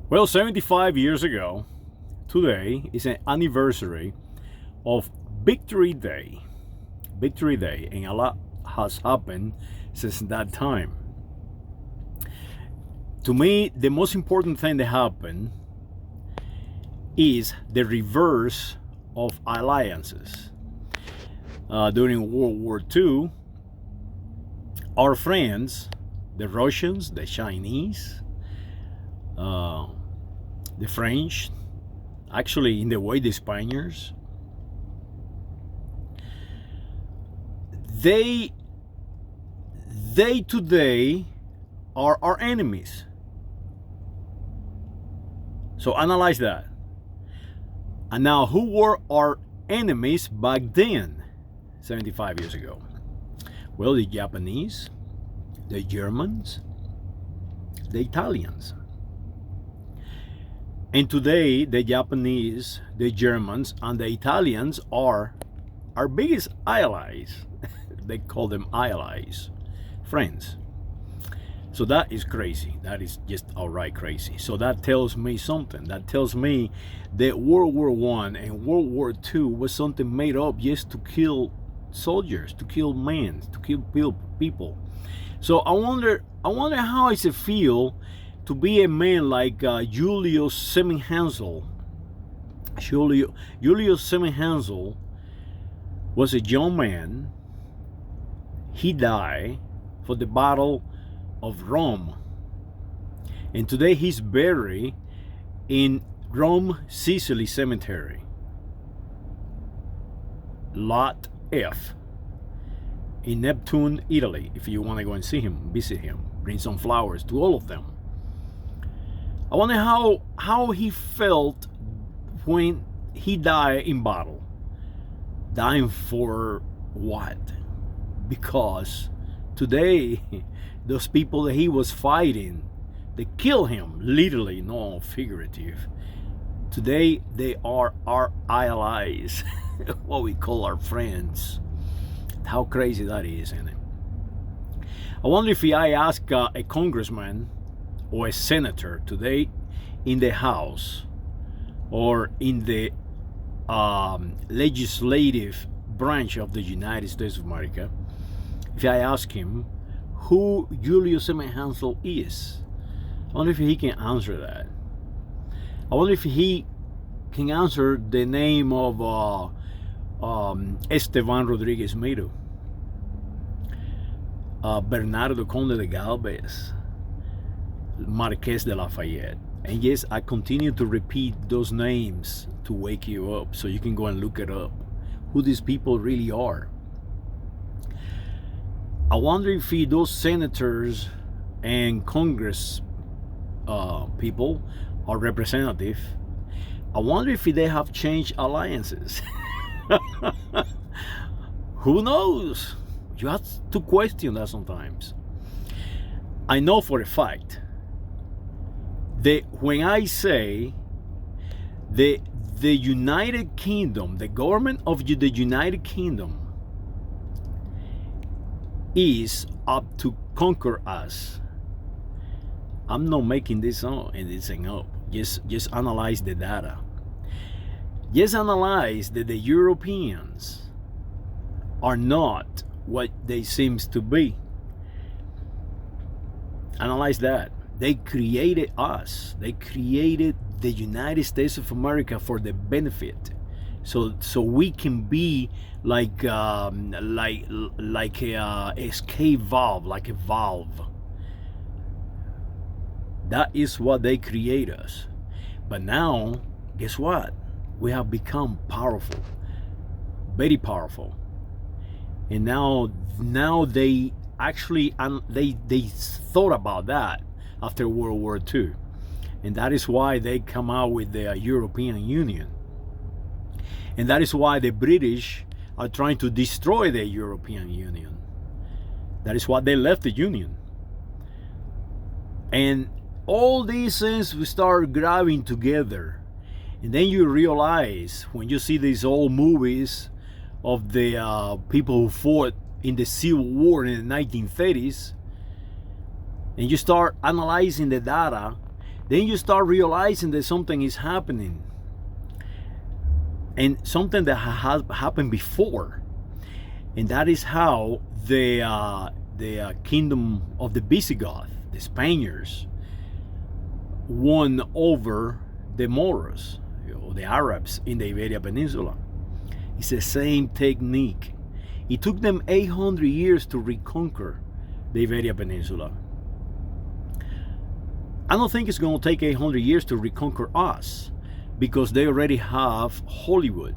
Well, 75 years ago, today is an anniversary of Victory Day. Victory Day, and a lot has happened since that time. To me, the most important thing that happened is the reverse of alliances. During World War II, our friends, the Russians, the Chinese, the French, actually in the way the Spaniards, they today are our enemies. So analyze that. And now, who were our enemies back then, 75 years ago? Well, the Japanese, the Germans, the Italians. And today, the Japanese, the Germans, and the Italians are our biggest allies. They call them allies, friends. So that is crazy. That is just outright crazy. So that tells me something. That tells me that World War I and World War II was something made up just to kill soldiers, to kill men, to kill people. So I wonder how does it feel to be a man like Julius Zimmerhanzel. Julius Zimmerhanzel was a young man. He died for the Battle of Rome. And today he's buried in Rome, Sicily Cemetery. Lot F. In Neptune, Italy. If you want to go and see him, visit him, bring some flowers to all of them. I wonder how he felt when he died in battle. Dying for what? Because today, those people that he was fighting, they kill him, literally, no figurative. Today, they are our allies, what we call our friends. How crazy that is, isn't it? I wonder if I ask a congressman or a senator today in the House or in the legislative branch of the United States of America, if I ask him who Julius Zimmerhanzel is, I wonder if he can answer that. I wonder if he can answer the name of Esteban Rodriguez Miro, Bernardo Conde de Galvez, Marquez de Lafayette. And yes, I continue to repeat those names to wake you up so you can go and look it up, who these people really are. I wonder if those senators and Congress people or representatives, I wonder if they have changed alliances. Who knows? You have to question that sometimes. I know for a fact that when I say the United Kingdom, the government of the United Kingdom is up to conquer us, I'm not making this up and this thing up. Just analyze the data. Just analyze that the Europeans are not what they seem to be. Analyze that. They created us. They created the United States of America for the benefit, so we can be like a escape valve, like a valve. That is what they create us. But now, guess what? We have become powerful, very powerful. And now they actually they thought about that after World War II, and that is why they come out with the European Union, and that is why the British are trying to destroy the European Union. That is why they left the Union. And all these things we start grabbing together, and then you realize when you see these old movies of the people who fought in the Civil War in the 1930s, and you start analyzing the data, then you start realizing that something is happening, and something that has happened before, and that is how the kingdom of the Visigoth, the Spaniards, won over the Moros, or the Arabs in the Iberian Peninsula. It's the same technique. It took them 800 years to reconquer the Iberian Peninsula. I don't think it's going to take 800 years to reconquer us, because they already have Hollywood.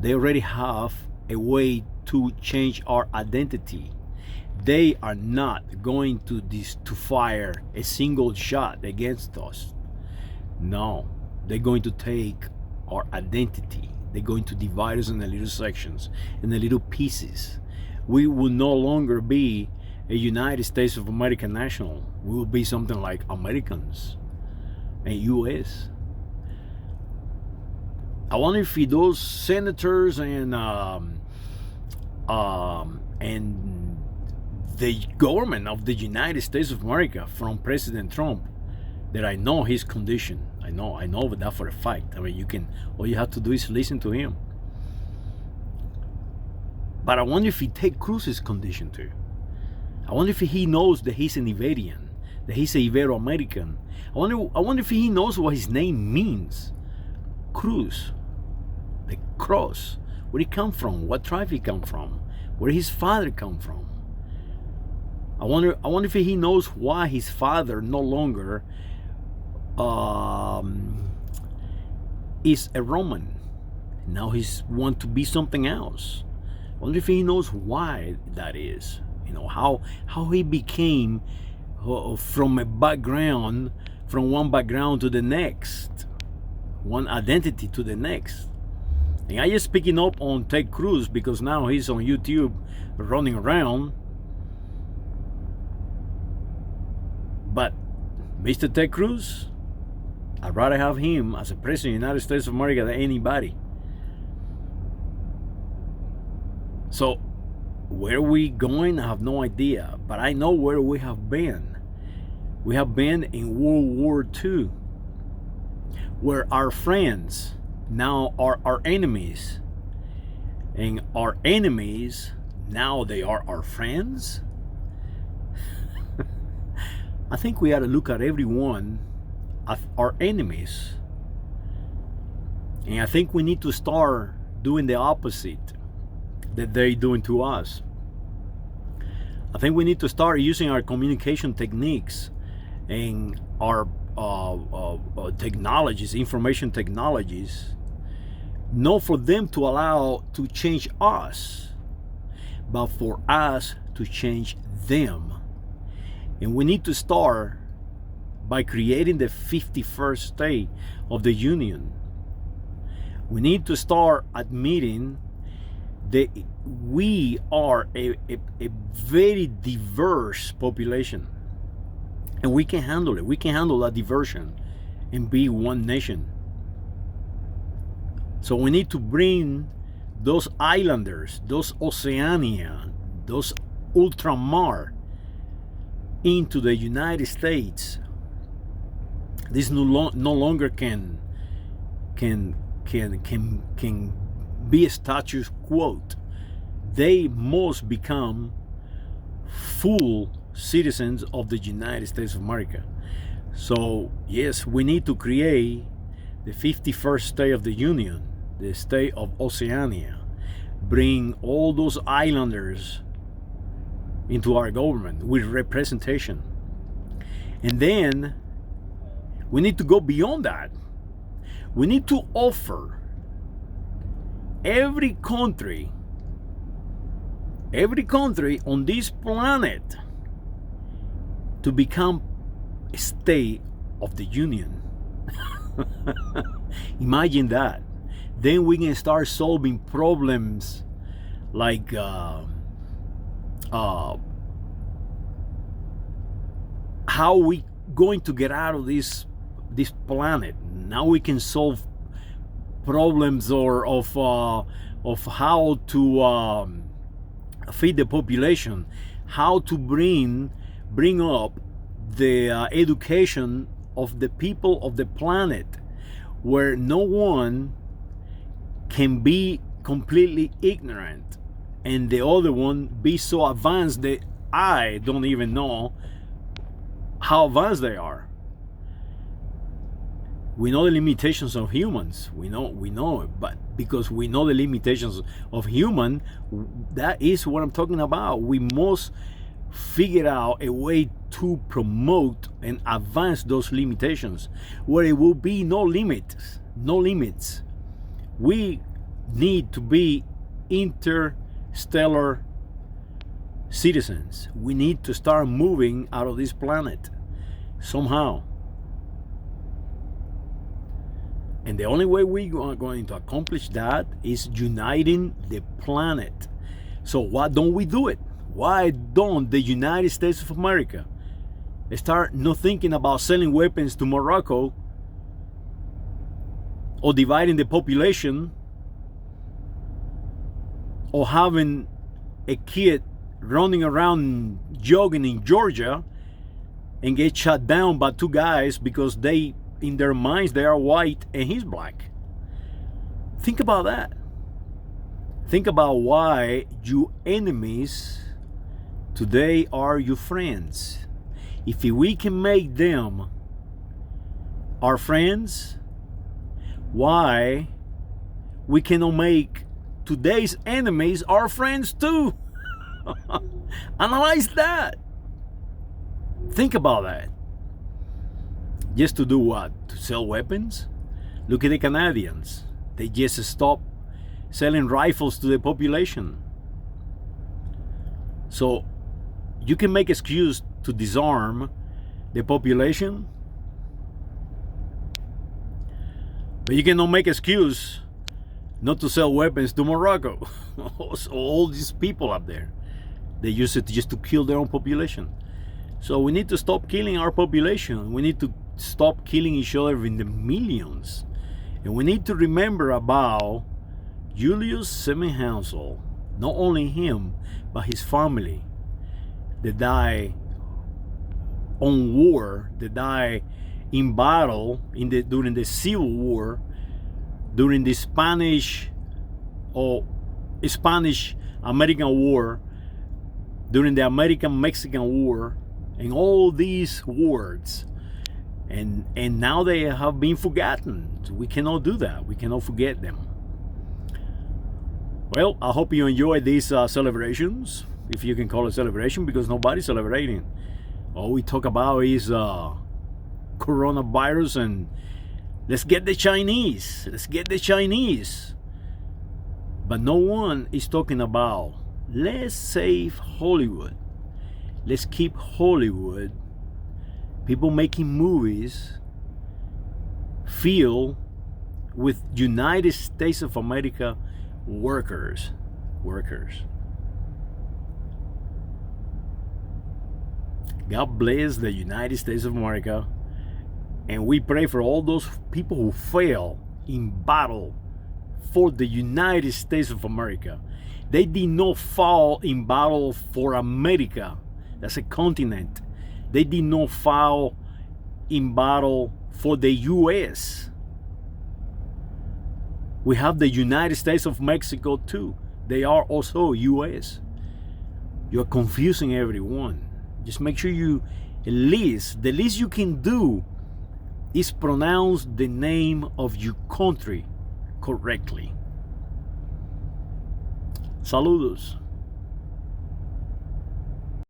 They already have a way to change our identity. They are not going to fire a single shot against us. No, they're going to take our identity. They're going to divide us into little sections, in the little pieces. We will no longer be a United States of America national. We will be something like Americans and US. I wonder if those senators and the government of the United States of America, from President Trump, that I know his condition. I know that for a fact. I mean, all you have to do is listen to him. But I wonder if he take Cruz's condition too. I wonder if he knows that he's an Iberian, that he's a Ibero-American. I wonder if he knows what his name means. Cruz, the cross. Where he come from? What tribe he come from? Where his father come from? I wonder if he knows why his father no longer is a Roman. Now he's want to be something else. I wonder if he knows why that is. How he became from one background to the next, one identity to the next. And I just picking up on Ted Cruz because now he's on YouTube running around. But Mr. Ted Cruz, I'd rather have him as a president of the United States of America than anybody. So where are we going? I have no idea. But I know where we have been. We have been in World War II, where our friends now are our enemies. And our enemies, now they are our friends. I think we ought to look at everyone as our enemies. And I think we need to start doing the opposite that they're doing to us. I think we need to start using our communication techniques and our technologies, information technologies, not for them to allow to change us, but for us to change them. And we need to start by creating the 51st state of the Union. We need to start admitting that we are a very diverse population, and we can handle it. We can handle that diversion and be one nation. So we need to bring those islanders, those Oceania, those ultramar into the United States. This no longer can be a status quo. They must become full citizens of the United States of America. So yes, we need to create the 51st state of the Union, the state of Oceania. Bring all those islanders into our government with representation. And then we need to go beyond that. We need to offer every country on this planet to become a state of the Union. Imagine that. Then we can start solving problems like how we going to get out of this planet. Now we can solve problems of how to feed the population, how to bring up the education of the people of the planet, where no one can be completely ignorant and the other one be so advanced that I don't even know how advanced they are. We know the limitations of humans. We know it, but because we know the limitations of human, that is what I'm talking about. We must figure out a way to promote and advance those limitations where it will be no limits. We need to be interstellar citizens. We need to start moving out of this planet somehow. And the only way we are going to accomplish that is uniting the planet. So why don't we do it? Why don't the United States of America start not thinking about selling weapons to Morocco or dividing the population or having a kid running around jogging in Georgia and get shot down by two guys because they, in their minds, they are white and he's black. Think about that. Think about why your enemies today are your friends. If we can make them our friends, why we cannot make today's enemies our friends too? Analyze that. Think about that. Just to do what? To sell weapons? Look at the Canadians. They just stopped selling rifles to the population. So you can make excuse to disarm the population, but you cannot make excuse not to sell weapons to Morocco. All these people up there, they use it just to kill their own population. So we need to stop killing our population. We need to stop killing each other in the millions. And we need to remember about Julius Zimmerhanzel. Not only him, but his family. They die on war. They die in battle during the Civil War, during the Spanish American War, during the American-Mexican War, and all these wars. And now they have been forgotten. We cannot do that. We cannot forget them. Well, I hope you enjoyed these celebrations, if you can call it celebration, because nobody's celebrating. All we talk about is coronavirus and let's get the Chinese. Let's get the Chinese. But no one is talking about let's save Hollywood. Let's keep Hollywood, people making movies, feel with United States of America workers. God bless the United States of America, and we pray for all those people who fail in battle for the United States of America. They did not fall in battle for America. That's a continent. They did not fall in battle for the U.S. We have the United States of Mexico too. They are also U.S. You're confusing everyone. Just make sure the least you can do is pronounce the name of your country correctly. Saludos.